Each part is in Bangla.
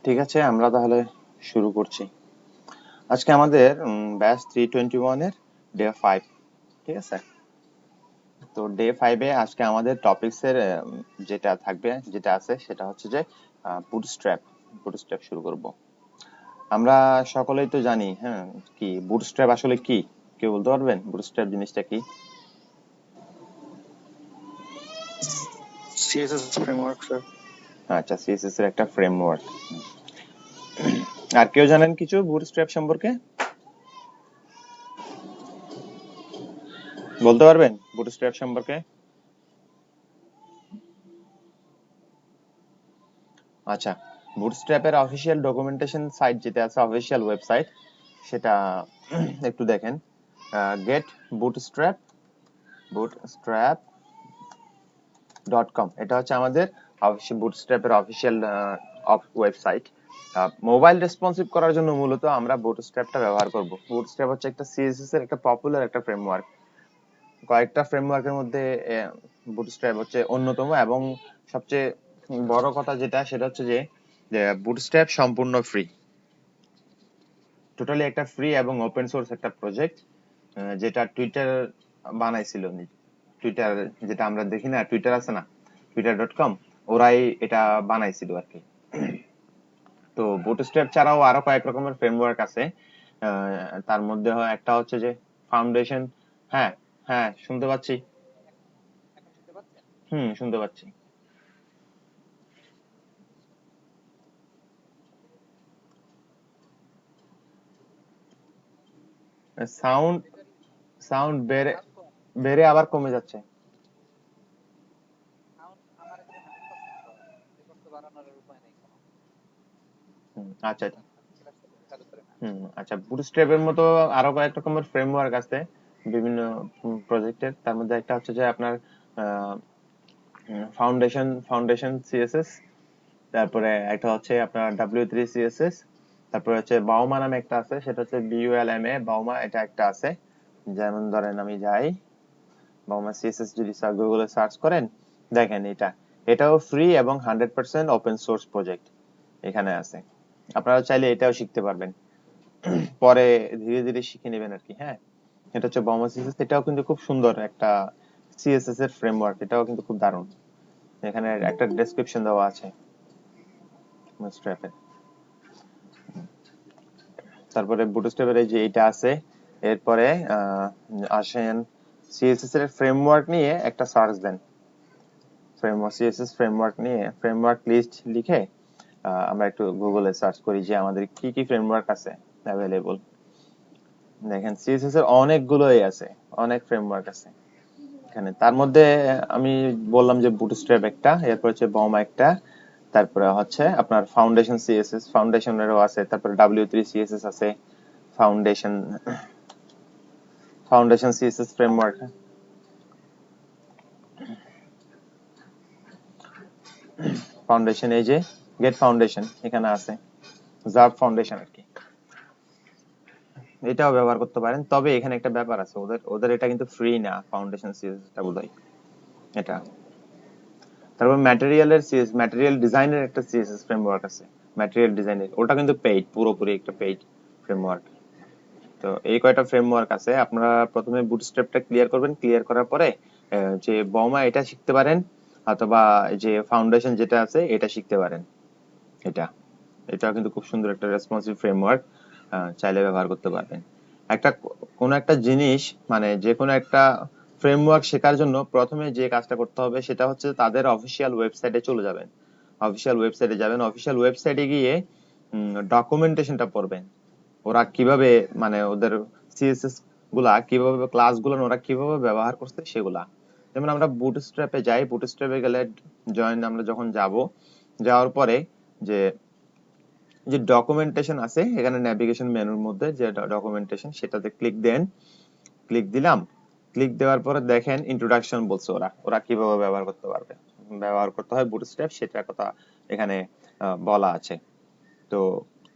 ঠিক আছে, আমরা তাহলে শুরু করছি। আজকে আমাদের ব্যাচ 321 এর ডে 5। ঠিক আছে, তো ডে 5 এ আজকে আমাদের টপিকস এর যেটা থাকবে, যেটা আছে সেটা হচ্ছে যে বুটস্ট্র্যাপ। বুটস্ট্র্যাপ শুরু করব। আমরা সকলেই তো জানি, হ্যাঁ, কি বুটস্ট্র্যাপ আসলে কি? কেউ বলতে পারবেন বুটস্ট্র্যাপ জিনিসটা কি? CSS framework, sir. আচ্ছা, সিএসএস এর একটা ফ্রেমওয়ার্ক। আর কেউ জানেন কিছু বুটস্ট্র্যাপ সম্পর্কে? বলতে পারবেন বুটস্ট্র্যাপ সম্পর্কে? আচ্ছা, বুটস্ট্র্যাপের অফিসিয়াল ডকুমেন্টেশন সাইট যেটা আছে, অফিসিয়াল ওয়েবসাইট, সেটা একটু দেখেন। গেট বুটস্ট্র্যাপ বুটস্ট্র্যাপ .com, এটা হচ্ছে আমাদের বুটস্ট্র্যাপের অফিসিয়াল ওয়েবসাইট। মোবাইল রেসপন্সিভ করার জন্য মূলত আমরা বুটস্ট্র্যাপটা ব্যবহার করব। বুটস্ট্র্যাপ হচ্ছে একটা সিএসএস এর একটা পপুলার একটা ফ্রেমওয়ার্ক। কয়েকটা ফ্রেমওয়ার্কের মধ্যে বুটস্ট্র্যাপ হচ্ছে অন্যতম, এবং সবচেয়ে বড় কথা যেটা, সেটা হচ্ছে যে বুটস্ট্র্যাপ সম্পূর্ণ ফ্রি। টোটালি একটা ফ্রি এবং ওপেন সোর্স একটা প্রজেক্ট, যেটা টুইটার বানাইছিল। টুইটার, যেটা আমরা দেখি না, টুইটার আছে না, twitter.com, ওরাই এটা বানাইছিল আর কি। তো বুটস্ট্র্যাপ ছাড়াও আরো কয়েক রকমের ফ্রেমওয়ার্ক আছে। তার মধ্যে একটা হচ্ছে যে ফাউন্ডেশন। হ্যাঁ, হ্যাঁ, শুনতে পাচ্ছি। শুনতে পাচ্ছি। সাউন্ড সাউন্ড বেড়ে বেড়ে আবার কমে যাচ্ছে। আচ্ছা, আচ্ছা। আচ্ছা, বুটস্ট্র্যাপের মতো আরো কয়েক রকমের ফ্রেমওয়ার্ক আছে বিভিন্ন প্রজেক্টের। তার মধ্যে একটা হচ্ছে যে আপনার ফাউন্ডেশন সিএসএস, তারপরে একটা হচ্ছে আপনার ডাব্লিউ3 সিএসএস, তারপরে হচ্ছে বাউমা নামে একটা আছে, সেটা হচ্ছে বিইউএলএমএ বাউমা, এটা একটা আছে। যেমন ধরেন আমি যাই, বাউমা সিএসএস যদি গুগলে সার্চ করেন, দেখেন এটাও ফ্রি এবং 100% ওপেন সোর্স প্রজেক্ট এখানে আছে। আপনারা চাইলে এটাও শিখতে পারবেন, পরে ধীরে ধীরে শিখে নেবেন আর কি। হ্যাঁ, এটা হচ্ছে বাউমা সিএসএস, এটাও কিন্তু খুব সুন্দর একটা সিএসএস এর ফ্রেমওয়ার্ক, এটাও কিন্তু খুব দারুণ। এখানে একটা ডেসক্রিপশন দেওয়া আছে বুটস্ট্র্যাপের। তারপরে বুটস্ট্র্যাপের এই যে এটা আছে। এরপরে আসেন সিএসএস এর ফ্রেমওয়ার্ক নিয়ে একটা সার্চ দেন। সিএসএস ফ্রেমওয়ার্ক নিয়ে ফ্রেমওয়ার্ক লিস্ট লিখে আমরা একটু গুগলে সার্চ করি যে আমাদের কি কি ফ্রেমওয়ার্ক আছে অ্যাভেলেবল। দেখেন সিএসএস এর অনেকগুলোই আছে, অনেক ফ্রেমওয়ার্ক আছে এখানে। তার মধ্যে আমি বললাম যে বুটস্ট্র্যাপ একটা, এরপর হচ্ছে বম একটা, তারপরে হচ্ছে আপনার ফাউন্ডেশন সিএসএস, ফাউন্ডেশনেরও আছে, তারপরে ডাব্লিউ3 সিএসএস আছে। Foundation foundation CSS framework. Foundation, এই যে গেট ফাউন্ডেশন এখানে আছে, জাভ ফাউন্ডেশন আর কি, এটাও ব্যবহার করতে পারেন। তবে এখানে একটা ব্যাপার আছে, ওদের ওদের এটা কিন্তু ফ্রি না, ফাউন্ডেশন সিএসএসটা বোধহয় এটা। তারপর ম্যাটেরিয়াল ডিজাইনের একটা সিএসএস ফ্রেমওয়ার্ক আছে। ম্যাটেরিয়াল ডিজাইনের ওটা কিন্তু পেইড, পুরোপুরি একটা পেইড ফ্রেমওয়ার্ক। তো এই কয়টা ফ্রেমওয়ার্ক আছে। আপনারা প্রথমে বুটস্ট্র্যাপটা ক্লিয়ার করবেন, ক্লিয়ার করার পরে যে বমা এটা শিখতে পারেন, অথবা যে ফাউন্ডেশন যেটা আছে এটা শিখতে পারেন। এটা এটাও কিন্তু খুব সুন্দর একটা রেসপন্সিভ ফ্রেমওয়ার্ক, চাইলে ব্যবহার করতে পারবেন। একটা কোনো একটা জিনিস, মানে যে কোনো একটা ফ্রেমওয়ার্ক শেখার জন্য প্রথমে যে কাজটা করতে হবে সেটা হচ্ছে তাদের অফিসিয়াল ওয়েবসাইটে চলে যাবেন। অফিসিয়াল ওয়েবসাইটে গিয়ে ডকুমেন্টেশনটা পড়বেন। ওরা কিভাবে, মানে ওদের সিএসএস গুলা কিভাবে, ক্লাস গুলো ওরা কিভাবে ব্যবহার করছে সেগুলা। যেমন আমরা বুটস্ট্র্যাপে যাই, বুটস্ট্র্যাপে গেলে আমরা যখন যাওয়ার পরে যে যে ডকুমেন্টেশন আছে এখানে, নেভিগেশন মেনুর মধ্যে যে ডকুমেন্টেশন, সেটাতে ক্লিক দেন। ক্লিক দিলাম, ক্লিক দেওয়ার পরে দেখেন ইন্ট্রোডাকশন বলছে ওরা ওরা কিভাবে ব্যবহার করতে হয় বুটস্ট্র্যাপ, সেটার কথা এখানে বলা আছে। তো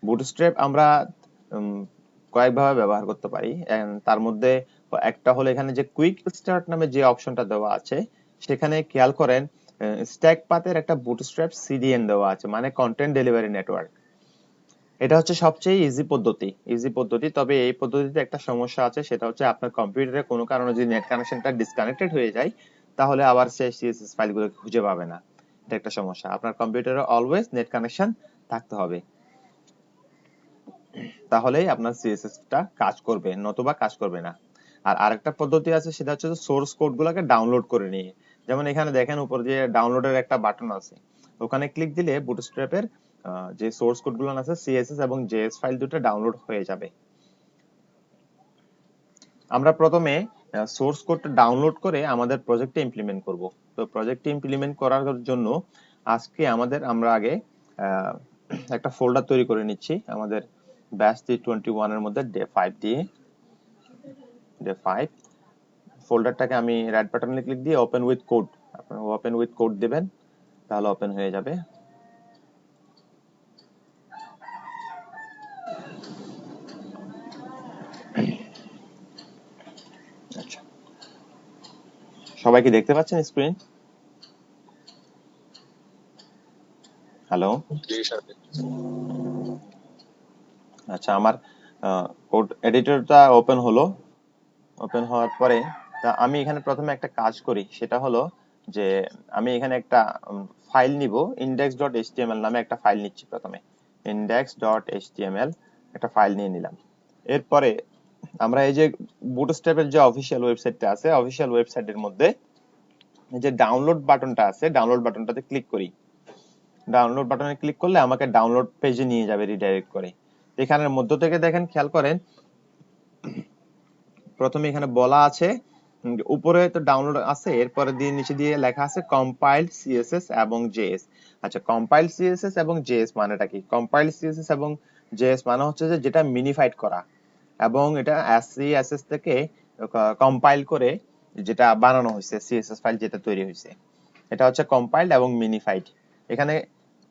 বুটস্ট্র্যাপ আমরা কয়েকভাবে ব্যবহার করতে পারি। তার মধ্যে একটা হলো এখানে যে কুইক স্টার্ট নামে যে অপশনটা দেওয়া আছে, সেখানে খেয়াল করেন স্ট্যাক পাথের একটা বুটস্ট্র্যাপ সিডিএন দেওয়া আছে, মানে কন্টেন্ট ডেলিভারি নেটওয়ার্ক। এটা হচ্ছে সবচেয়ে ইজি পদ্ধতি, তবে এই পদ্ধতিতে একটা সমস্যা আছে, সেটা হচ্ছে আপনার কম্পিউটারে কোনো কারণে যদি নেট কানেকশনটা ডিসকানেক্টেড হয়ে যায়, তাহলে আবার সেই সিএসএস ফাইলগুলো খুঁজে পাবে না। এটা একটা সমস্যা, আপনার কম্পিউটারে অলওয়েজ নেট কানেকশন থাকতে হবে, তাহলেই আপনার সিএসএস টা কাজ করবে, নতুবা কাজ করবে না। আর আরেকটা পদ্ধতি আছে, সেটা হচ্ছে সোর্স কোড গুলোকে ডাউনলোড করে নিয়ে, যেমন এখানে দেখেন উপর যে ডাউনলোডের একটা বাটন আছে, ওখানে ক্লিক দিলে বুটস্ট্র্যাপের যে সোর্স কোড গুলো আছে সিএসএস এবং জেএস ফাইল দুটো ডাউনলোড হয়ে যাবে। আমরা প্রথমে সোর্স কোডটা ডাউনলোড করে আমাদের প্রজেক্টে ইমপ্লিমেন্ট করব। তো প্রজেক্টে ইমপ্লিমেন্ট করার জন্য আজকে আমরা আগে আহ, একটা ফোল্ডার তৈরি করে নিচ্ছি আমাদের ব্যাচ 21 এর মধ্যে ডে 5 ফোল্ডারটাকে আমি রাইট বাটনে ক্লিক দিয়ে ওপেন উইথ কোড, আপনারা ওপেন উইথ কোড দিবেন, তাহলে ওপেন হয়ে যাবে। আচ্ছা, সবাই কি দেখতে পাচ্ছেন স্ক্রিন? হ্যালো? আচ্ছা, আমার কোড এডিটরটা ওপেন হলো। ওপেন হওয়ার পরে আমি এখানে প্রথমে একটা কাজ করি, সেটা হলো যে আমি এখানে একটা ফাইল নিব, index.html নামে একটা ফাইল নিচ্ছি প্রথমে। index.html একটা ফাইল নিয়ে নিলাম। এরপরে আমরা এই যে বুটস্ট্র্যাপের যে অফিসিয়াল ওয়েবসাইটটা আছে, অফিসিয়াল ওয়েবসাইটের মধ্যে এই যে ডাউনলোড বাটনটা আছে, ডাউনলোড বাটনটাতে ক্লিক করি। ডাউনলোড বাটনে ক্লিক করলে আমাকে ডাউনলোড পেজে নিয়ে যাবে রিডাইরেক্ট করে। এখানের মধ্য থেকে দেখেন, খেয়াল করেন, প্রথমে এখানে বলা আছে উপরে তো ডাউনলোড আছে, এরপরে দিয়ে নিচে দিয়ে লেখা আছে কম্পাইলড সিএসএস এবং জেএস। আচ্ছা, কম্পাইলড সিএসএস এবং জেএস মানেটা কি? কম্পাইলড সিএসএস এবং জেএস মানে হচ্ছে যে যেটা মিনিফাইড করা, এবং এটা এসসিএসএস থেকে কম্পাইল করে যেটা বানানো হয়েছে, সিএসএস ফাইল যেটা তৈরি হয়েছে, এটা হচ্ছে কম্পাইলড এবং মিনিফাইড। এখানে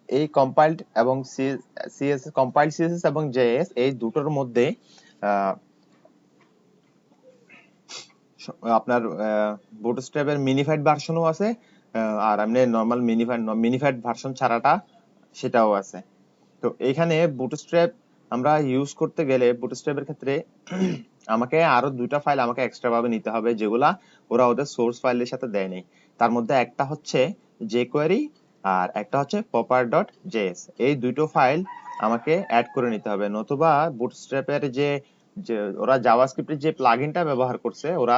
এই কম্পাইলড এবং সিএসএস, কম্পাইলড সিএসএস এবং জেএস এই দুটোর মধ্যে আপনার বুটস্ট্র্যাপের মিনিফাইড ভার্সনও আছে, আর এমনি নরমাল মিনিফাইড ভার্সন ছাড়াটা সেটাও আছে। তো এইখানে বুটস্ট্র্যাপ আমরা ইউজ করতে গেলে বুটস্ট্র্যাপের ক্ষেত্রে আমাকে আরো দুইটা ফাইল আমাকে এক্সট্রা ভাবে নিতে হবে, যেগুলা ওরা ওদের সোর্স ফাইলের সাথে দেয় নাই। তার মধ্যে একটা হচ্ছে jQuery আর একটা হচ্ছে popper.js। এই দুটো ফাইল আমাকে অ্যাড করে নিতে হবে, নতুবা বুটস্ট্র্যাপের যে যে ওরা জাভাস্ক্রিপ্টের যে প্লাগইনটা ব্যবহার করছে ওরা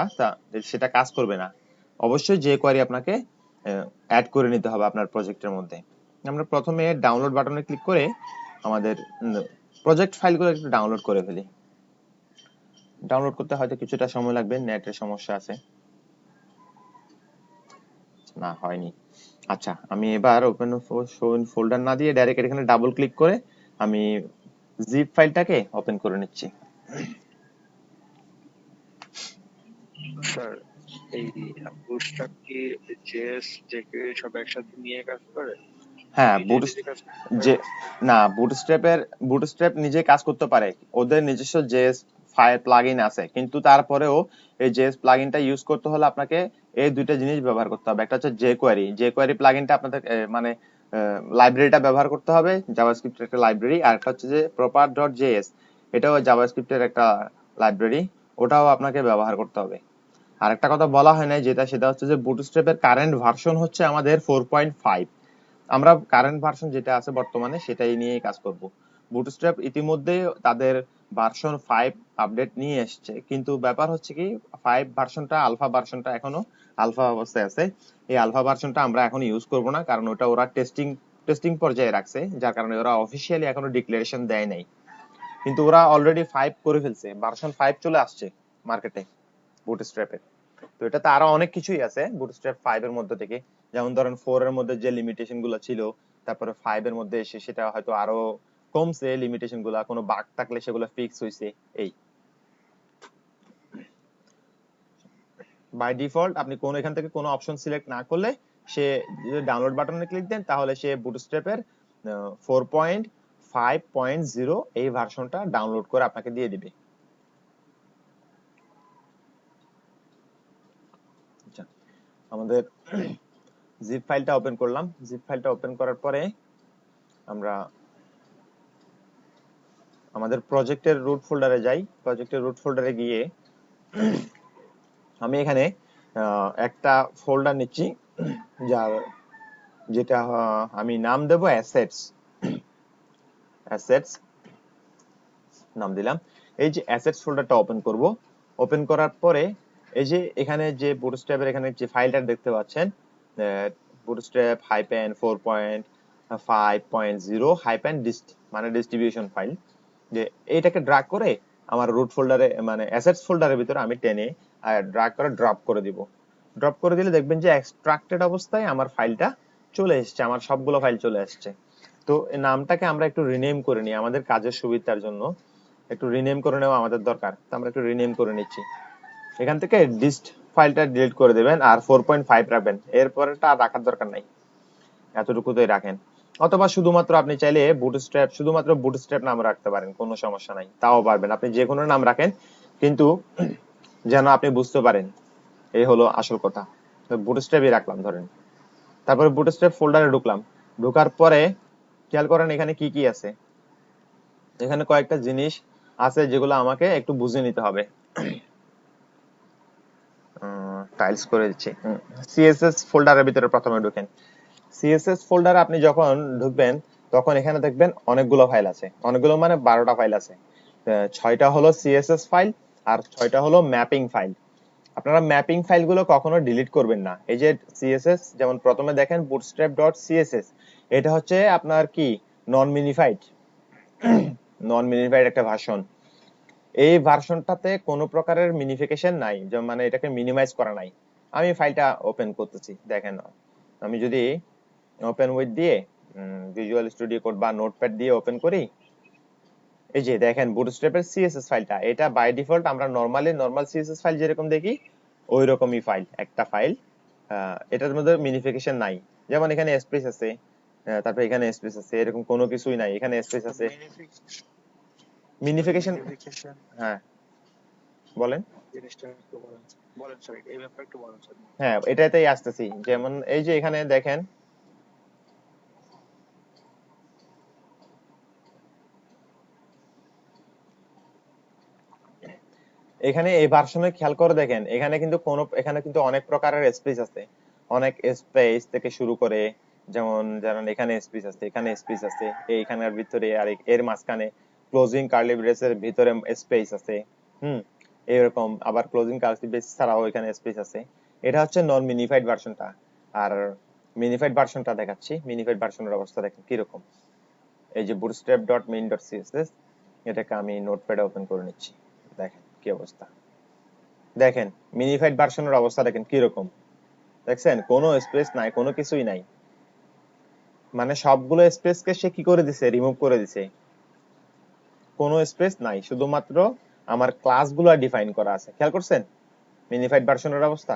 সেটা কাজ করবে না। অবশ্যই jQuery আপনাকে অ্যাড করে নিতে হবে আপনার প্রজেক্টের মধ্যে। আমরা প্রথমে ডাউনলোড বাটনে ক্লিক করে আমাদের প্রজেক্ট ফাইলগুলো একটু ডাউনলোড করে ফেলি। ডাউনলোড করতে হয়তো কিছুটা সময় লাগবে, নেটের সমস্যা আছে, না হয়নি। আচ্ছা, আমি এবার ওপেন ফোল্ডার না দিয়ে ডাইরেক্ট এখানে ডাবল ক্লিক করে আমি জিপ ফাইলটাকে ওপেন করে নিচ্ছি। স্যার, এই বুটস্ট্র্যাপ কি জেএস জেকুইরি সব একসাথে নিয়ে কাজ করে? হ্যাঁ, নিজে নিজে কাজ করতে পারে যে না? না, বুটস্ট্র্যাপ নিজে কাজ করতে পারে, ওদের নিজস্ব জেএস ফাইল প্লাগইন আছে, কিন্তু তারপরেও এই জেএস প্লাগইনটা ইউজ করতে হলে আপনাকে এই দুইটা জিনিস ব্যবহার করতে হবে। একটা হচ্ছে জেকুয়ারি প্লাগইনটা আপনাদের মানে লাইব্রেরিটা ব্যবহার করতে হবে, জাভাস্ক্রিপ্টের একটা লাইব্রেরি। আর একটা হচ্ছে যে proper.js, এটাও জাভাস্ক্রিপ্টের একটা লাইব্রেরি, ওটাও আপনাকে ব্যবহার করতে হবে। আর একটা কথা বলা হয় নাই যেটা, সেটা হচ্ছে যে বুটস্ট্র্যাপের কারেন্ট ভার্সন হচ্ছে আমাদের 4.5। আমরা কারেন্ট ভার্সন যেটা আছে বর্তমানে সেটাই নিয়েই কাজ করব। বুটস্ট্র্যাপ ইতিমধ্যে তাদের ভার্সন 5 আপডেট নিয়ে এসেছে, কিন্তু ব্যাপার হচ্ছে কি 5 ভার্সনটা, আলফা ভার্সনটা এখনো আলফা অবস্থায় আছে। এই আলফা ভার্সনটা আমরা এখন ইউজ করব না, কারণ ওটা ওরা টেস্টিং পর্যায়ে রাখছে, যার কারণে ওরা অফিসিয়ালি এখনো ডিক্লারেশন দেয় নাই। কিন্তু ওরা অলরেডি 5 করে ফেলছে, ভার্সন 5 চলে আসছে মার্কেটে বুটস্ট্র্যাপের। তো এটাতে আরো অনেক কিছুই আছে বুটস্ট্র্যাপ 5 এর মধ্যে থেকে, যেমন ধরেন 4 এর মধ্যে যে লিমিটেশন গুলো ছিল, তারপরে 5 এর মধ্যে এসে সেটা হয়তো আরো কমছে লিমিটেশন গুলা, কোনো বাগ থাকলে সেগুলো ফিক্স হইছে। এই বাই ডিফল্ট আপনি কোন এখান থেকে কোনো অপশন সিলেক্ট না করলে, সে যদি ডাউনলোড বাটনে ক্লিক দেন তাহলে সে বুটস্ট্র্যাপের 4.5.0 এই ভার্সনটা ডাউনলোড করে আপনাকে দিয়ে দিবে। আচ্ছা, আমাদের জিপ ফাইলটা ওপেন করলাম। জিপ ফাইলটা ওপেন করার পরে আমরা আমাদের প্রজেক্টের রুট ফোল্ডারে যাই। প্রজেক্টের রুট ফোল্ডারে গিয়ে আমি এখানে একটা ফোল্ডার নিচ্ছি, যার যেটা আমি নাম দেব অ্যাসেটস। অ্যাসেটস নাম দিলাম। এই যে অ্যাসেটস ফোল্ডারটা ওপেন করব। ওপেন করার পরে এই যে এখানে যে বুটস্ট্র্যাপের এখানে যে ফাইলটা দেখতে পাচ্ছেন, বুটস্ট্র্যাপ হাইপেন 4.5.0 হাইপেন ডিস্ট মানে ডিস্ট্রিবিউশন ফাইল, যে এইটাকে ড্র্যাগ করে আমার রুট ফোল্ডারে মানে অ্যাসেটস ফোল্ডারের ভিতরে আমি টেনে ড্র্যাগ করে ড্রপ করে দিব। ড্রপ করে দিলে দেখবেন যে এক্সট্রাক্টেড অবস্থায় আমার ফাইলটা চলে এসেছে, আমার সবগুলো ফাইল চলে আসছে। তো এই নামটাকে আমরা একটু রিনেম করে নিই আমাদের কাজের সুবিধার জন্য, একটু রিনেম করে নেওয়া আমাদের দরকার। তো আমরা একটু রিনেম করে নিচ্ছি। এখান থেকে ডিস্ট ফাইলটা ডিলিট করে দেবেন আর 4.5 রাখবেন, এরপরেটা আর রাখার দরকার নাই, এতটুকুতেই রাখেন। অথবা শুধুমাত্র আপনি চাইলে বুটস্ট্র্যাপ, শুধুমাত্র বুটস্ট্র্যাপ নাম রাখতে পারেন, কোনো সমস্যা নাই, তাও পারবেন। আপনি যে কোনো নাম রাখেন, কিন্তু যেন আপনি বুঝতে পারেন, এই হলো আসল কথা। বুটস্ট্র্যাপই রাখলাম ধরেন। তারপরে বুটস্ট্র্যাপ ফোল্ডারে ঢুকলাম। ঢোকার পরে খেয়াল করেন এখানে কি কি আছে। এখানে কয়েকটা জিনিস আছে যেগুলো আমাকে একটু বুঝে নিতে হবে। টাইলস করে দিচ্ছি। সিএসএস ফোল্ডারের ভিতরে প্রথমে ঢুকেন। সিএসএস ফোল্ডারে আপনি যখন ঢুকবেন তখন এখানে দেখবেন অনেকগুলো ফাইল আছে, অনেকগুলো মানে 12টা ফাইল আছে। 6টা হলো সিএসএস ফাইল আর 6টা হলো ম্যাপিং ফাইল। আপনারা ম্যাপিং ফাইলগুলো কখনো ডিলিট করবেন না। এই যে সিএসএস, যেমন প্রথমে দেখেন bootstrap.css, এটা হচ্ছে আপনার কি নন মিনিফাইড, নন মিনিফাইড একটা ভার্সন। এই ভার্সনটাতে কোনো প্রকারের মিনিফিকেশন নাই, যেমন মানে এটাকে মিনিমাইজ করা নাই। আমি ফাইলটা ওপেন করতেছি, দেখেন আমি যদি ওপেন উইথ দিয়ে ভিজুয়াল স্টুডিও কোড বা নোটপ্যাড দিয়ে ওপেন করি, এই যে দেখেন বুটস্ট্র্যাপের সিএসএস ফাইলটা, এটা বাই ডিফল্ট আমরা নরমাল সিএসএস ফাইল যেরকম দেখি ওই রকমই ফাইল, একটা ফাইল। এটার মধ্যে মিনিফিকেশন নাই, যেমন এখানে স্পেস আছে, তারপর এখানে স্পেস আছে, এরকম কোনো কিছুই নাই, এখানে স্পেস আছে। মিনিফিকেশন, মিনিফিকেশন হ্যাঁ বলেন। জিনিসটা একটু বলেন, বলেন স্যার, এই ব্যাপারে একটু বলেন স্যার। হ্যাঁ এটাতেই আসতেছি, যেমন এই যে এখানে দেখেন এখানে এই ভার্সনে খেয়াল করে দেখেন, এখানে কিন্তু অনেক প্রকারের স্পেস আছে, অনেক স্পেস থেকে শুরু করে, যেমন যেমন এখানে স্পেস আছে, এখানে স্পেস আছে, এইখানের ভিতরে আর এর মাঝখানে ক্লোজিং কার্লি ব্রেসের ভিতরে স্পেস আছে। হুম, এরকম আবার ক্লোজিং কার্লি ব্রেস ছাড়াও এখানে স্পেস আছে। এটা হচ্ছে নন মিনিফাইড ভার্সনটা। আর মিনিফাইড ভার্সনটা দেখাচ্ছি, মিনিফাইড ভার্সনের অবস্থা দেখেন কিরকম। এই যে bootstrap.main.css, এটাকে আমি নোটপ্যাডে ওপেন করে নিচ্ছি, দেখেন কি অবস্থা। দেখেন মিনিফাইড ভার্সনের অবস্থা দেখেন কিরকম, দেখছেন কোনো স্পেস নাই, কোনো কিছুই নাই, মানে সবগুলো স্পেসকে সে কি করে দিছে, রিমুভ করে দিছে, কোনো স্পেস নাই, শুধুমাত্র আমার ক্লাসগুলো ডিফাইন করা আছে। খেয়াল করছেন মিনিফাইড ভার্সনের অবস্থা।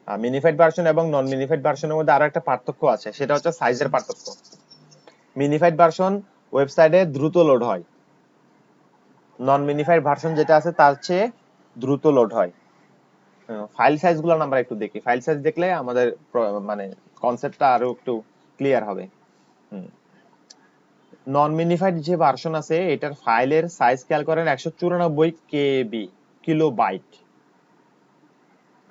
মিনিফাইড ভার্সন এবং নন মিনিফাইড ভার্সনের মধ্যে আরো একটা পার্থক্য আছে, সেটা হচ্ছে সাইজের পার্থক্য। মিনিফাইড ভার্সন ওয়েবসাইটে দ্রুত লোড হয়, নন মিনিফাইড ভার্সন যেটা আছে তার চেয়ে দ্রুত লোড হয়। ফাইল সাইজ গুলো আমরা একটু দেখি, ফাইল সাইজ দেখলে আমাদের মানে কনসেপ্টটা আরো একটু ক্লিয়ার হবে। নন মিনিফাইড যে ভার্সন আছে এটার ফাইলের সাইজ খেয়াল করেন 194 কেবি, কিলোবাইট।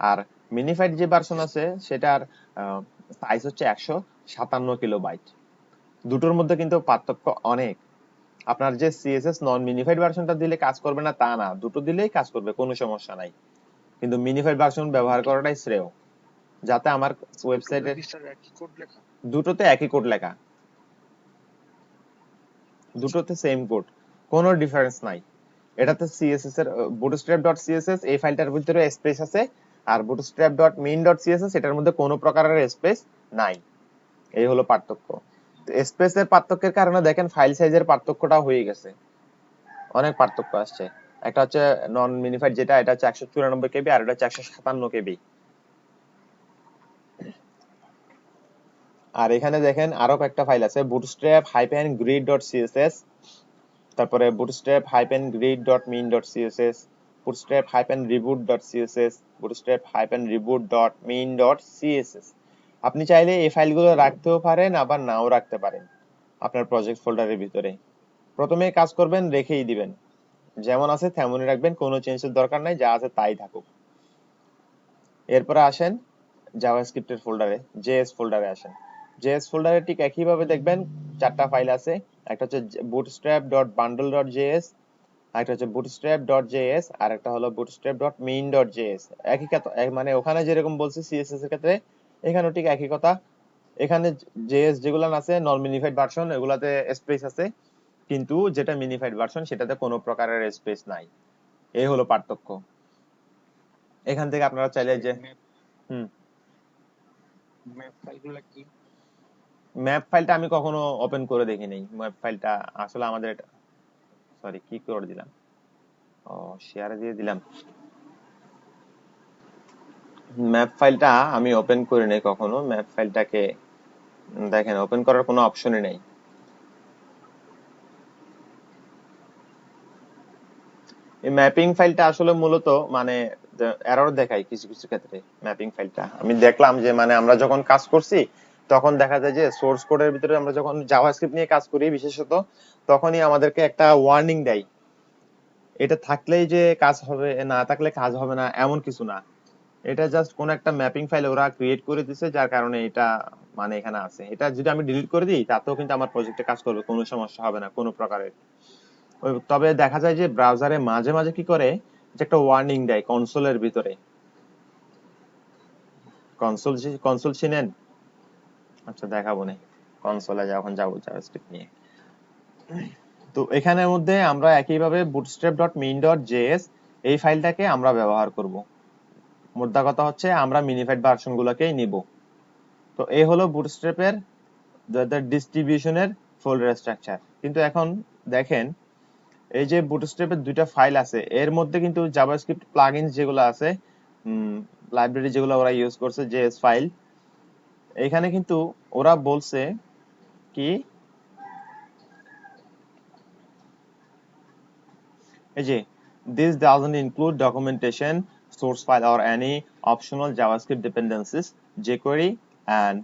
আর মিনিফাইড যে ভার্সন আছে সেটার সাইজ হচ্ছে 157 কিলোবাইট। দুটোর মধ্যে কিন্তু পার্থক্য অনেক। আপনার যে সিএসএস নন মিনিফাইড ভার্সনটা দিলে কাজ করবে না তা না, দুটো দিলেই কাজ করবে, কোনো সমস্যা নাই, কিন্তু মিনিফাইড ভার্সন ব্যবহার করাটাই শ্রেয়, যাতে আমার ওয়েবসাইটের দুটোতে একই কোড লেখা, দুটোতে সেম কোড, কোনো ডিফারেন্স নাই। এটাতে সিএসএস এর bootstrap.css এই ফাইলটার ভিতরে স্পেস আছে, আর bootstrap.main.css এটার মধ্যে কোনো প্রকারের স্পেস নাই। এই হলো পার্থক্য। স্পেসের পার্থক্যের কারণে দেখেন ফাইল সাইজের পার্থক্যটা হয়ে গেছে, অনেক পার্থক্য আসছে। একটা হচ্ছে নন মিনিফাইড যেটা, এটা হচ্ছে 194 কেবি আর এটা হচ্ছে 157 কেবি। আর এখানে দেখেন আরো কয়েকটা ফাইল আছে, bootstrap-grid.css, তারপরে bootstrap-grid.main.css, bootstrap-reboot.css, bootstrap-reboot.main.css। আপনি চাইলে এই ফাইলগুলো রাখতেও পারেন আবার নাও রাখতে পারেন আপনার প্রজেক্ট ফোল্ডারের ভিতরে। প্রথমে কাজ করবেন, রেখেই দিবেন, যেমন আছে তেমনই রাখবেন, কোনো চেঞ্জের দরকার নাই, যা আছে তাই থাকুক। এরপরে আসেন জাভাস্ক্রিপ্টের ফোল্ডারে, জেএস ফোল্ডারে আসেন। জেএস ফোল্ডারে ঠিক একইভাবে দেখবেন 4টা ফাইল আছে। একটা হচ্ছে bootstrap.bundle.js, আরেকটা হচ্ছে bootstrap.js, আর একটা হলো bootstrap.main.js। একই কথা, মানে ওখানে যেরকম বলছি সিএসএস এর ক্ষেত্রে এখানেও ঠিক একই কথা। এখানে জেএস যেগুলো আছে নন মিনিফাইড ভার্সন, এগুলাতে স্পেস আছে, কিন্তু যেটা মিনিফাইড ভার্সন সেটাতে কোনো প্রকারের স্পেস নাই। এই হলো পার্থক্য। এখান থেকে আপনারা চাইলে যে হুম ম্যাপ ফাইলগুলো কি? ম্যাপ ফাইলটা আমি কখনো ওপেন করে দেখি নাই। ম্যাপ ফাইলটা আসলে আমাদের, সরি কি করে দিলাম, ও শেয়ারে দিয়ে দিলাম। ম্যাপ ফাইলটা আমি ওপেন করি নাই কখনো। ম্যাপ ফাইলটাকে দেখেন ওপেন করার কোনো অপশনই নেই। এই ম্যাপিং ফাইলটা আসলে মূলত মানে এরর দেখায় কিছু কিছু ক্ষেত্রে। ম্যাপিং ফাইলটা আমি দেখলাম যে মানে আমরা যখন কাজ করছি তখন দেখা যায় যে সোর্স কোডের ভিতরে আমরা যখন জাভাস্ক্রিপ্ট নিয়ে কাজ করি বিশেষত, তখনই আমাদেরকে একটা ওয়ার্নিং দেয়, এটা থাকলেই যে কাজ হবে, না থাকলে কাজ হবে না, এমন কিছু না। এটা জাস্ট কোন একটা ম্যাপিং ফাইল ওরা ক্রিয়েট করে দিছে, যার কারণে এটা মানে এখানে আছে। এটা যদি আমি ডিলিট করে দিই তাতেও কিন্তু আমার প্রজেক্টে কাজ করবে, কোনো সমস্যা হবে না কোনো প্রকারের। তবে দেখা যায় যে ব্রাউজারে মাঝে মাঝে কি করে যে একটা ওয়ার্নিং দেয় কনসোলের ভিতরে। কনসোল, কনসোল চিনেন? আচ্ছা দেখাবো না, কনসোলে যখন যাবো জাভাস্ক্রিপ্ট নিয়ে। তো এখানের মধ্যে আমরা একইভাবে bootstrap.main.js এই ফাইলটাকে আমরা ব্যবহার করব। মোদ্দা কথা হচ্ছে আমরা মিনিফাইড ভার্সন গুলোকেই নিব। তো এই হলো বুটস্ট্র্যাপের ডিস্ট্রিবিউশনের ফোল্ডার স্ট্রাকচার। কিন্তু এখন দেখেন এই যে বুটস্ট্র্যাপের দুইটা ফাইল আছে, এর মধ্যে কিন্তু জাভাস্ক্রিপ্ট প্লাগইনস যেগুলো আছে, লাইব্রেরি যেগুলো ওরা ইউজ করছে, জেএস ফাইল, এখানে কিন্তু ওরা বলছে কি, এই যে this doesn't include documentation, source file or any optional JavaScript dependencies, jQuery and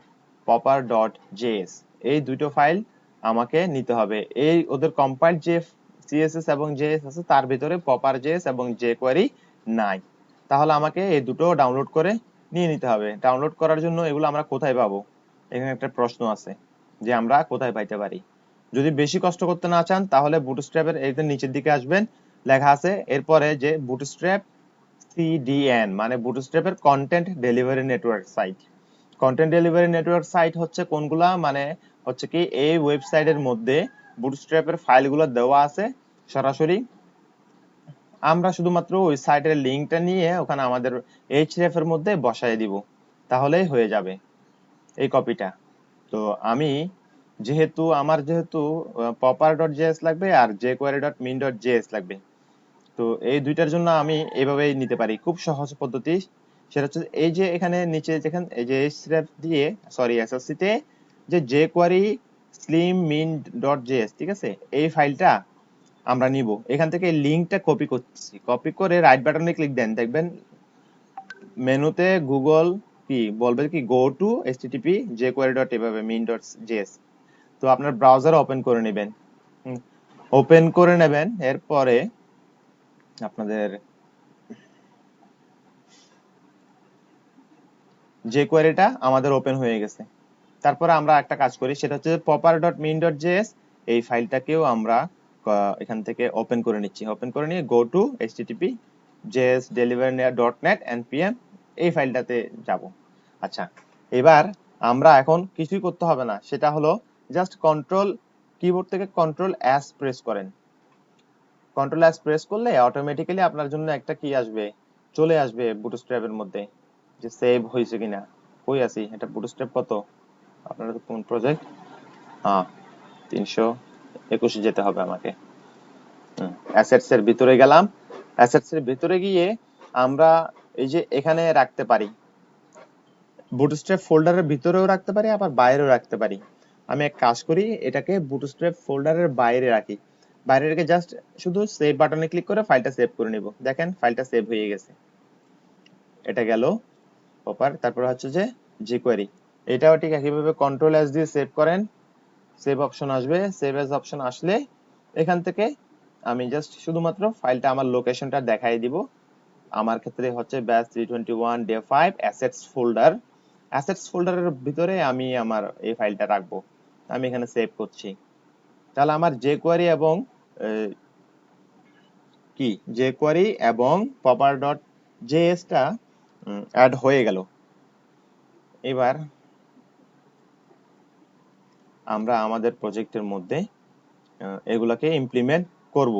popper.js এই দুটো ফাইল আমাকে নিতে হবে। এই ওদের কম্পাইলড যে সিএসএস এবং জেএস আছে তার ভিতরে popper.js এবং jQuery নাই। তাহলে আমাকে এই দুটো ডাউনলোড করে নিয়ে নিতে হবে। ডাউনলোড করার জন্য এগুলো আমরা কোথায় পাবো? এখানে একটা প্রশ্ন আছে যে আমরা কোথায় পাইতে পারি। যদি বেশি কষ্ট করতে না চান তাহলে বুটস্ট্র্যাপের একদম নিচের দিকে আসবেন, লেখা আছে এরপরে যে বুটস্ট্র্যাপ সিডিএন, মানে বুটস্ট্র্যাপের content delivery network site. Content delivery network site হচ্ছে কোনগুলা, মানে হচ্ছে কি এই ওয়েবসাইটের মধ্যে বুটস্ট্র্যাপের ফাইলগুলো দেওয়া আছে সরাসরি, আমরা শুধুমাত্র ওই সাইটের লিংকটা নিয়ে ওখানে আমাদের এইচরেফ এর মধ্যে বসায় দিব, তাহলেই হয়ে যাবে এই কপিটা। তো আমি যেহেতু popper.js লাগবে আর jQuery.min.js লাগবে, তো এই দুইটার জন্য আমি এভাবেই নিতে পারি, খুব সহজ পদ্ধতি। সেটা হচ্ছে এই যে এখানে নিচে যেখানে এই যে href দিয়ে, সরি এসএসসি তে যে jQuery slim min.js, ঠিক আছে, এই ফাইলটা আমরা নিব। এখান থেকে লিংকটা কপি করছি, কপি করে রাইট বাটনে ক্লিক দেন, দেখবেন মেনুতে গুগল কি বলবে কি গো টু http jQuery. এভাবে min.js। তো আপনার ব্রাউজার ওপেন করে নেবেন, ওপেন করে নেবেন, এরপরে আপনাদের যে কোয়েরিটা আমাদের ওপেন হয়ে গেছে। তারপরে আমরা একটা কাজ করি, সেটা হচ্ছে popper.min.js এই ফাইলটাকেও আমরা এখান থেকে ওপেন করে নিচ্ছি। ওপেন করে নিয়ে go to http jsdelivery.net npm এই ফাইলটাতে যাব। আচ্ছা, এবার আমরা এখন কিছুই করতে হবে না, সেটা হলো জাস্ট কন্ট্রোল কিবোর্ড থেকে কন্ট্রোল এস প্রেস করেন। কন্ট্রোল এস প্রেস করলে অটোমেটিক্যালি আপনার জন্য একটা কি আসবে, চলে আসবে বুটস্ট্র্যাপের মধ্যে যে সেভ হয়েছে কিনা। কই আছি, এটা বুটস্ট্র্যাপ কত, আপনার কোন প্রজেক্ট, হ্যাঁ 321 যেতে হবে আমাকে। অ্যাসেটস এর ভিতরে গেলাম, অ্যাসেটস এর ভিতরে গিয়ে আমরা এই যে এখানে রাখতে পারি, বুটস্ট্র্যাপ ফোল্ডারের ভিতরেও রাখতে পারি আবার বাইরেও রাখতে পারি। আমি এক কাজ করি, এটাকে বুটস্ট্র্যাপ ফোল্ডারের বাইরে রাখি। বাইরে রেখে জাস্ট শুধু সেভ বাটনে ক্লিক করে ফাইলটা সেভ করে নিব। দেখেন ফাইলটা সেভ হয়ে গেছে। এটা গেল প্রপার। তারপর হচ্ছে যে jQuery, এটাও ঠিক একইভাবে কন্ট্রোল এস দিয়ে সেভ করেন, সেভ অপশন আসবে, সেভ এজ অপশন আসলে এখান থেকে আমি জাস্ট শুধুমাত্র ফাইলটা আমার লোকেশনটা দেখাই দিব। আমার ক্ষেত্রে হচ্ছে batch 321 day 5 assets folder. Assets ফোল্ডারের ভিতরে আমি আমার এই ফাইলটা রাখবো। আমি এখানে সেভ করছি। তাহলে আমার jQuery এবং jQuery এবং popper.js টা অ্যাড হয়ে গেল। এবার আমরা আমাদের প্রজেক্টের মধ্যে এগুলাকে ইমপ্লিমেন্ট করব।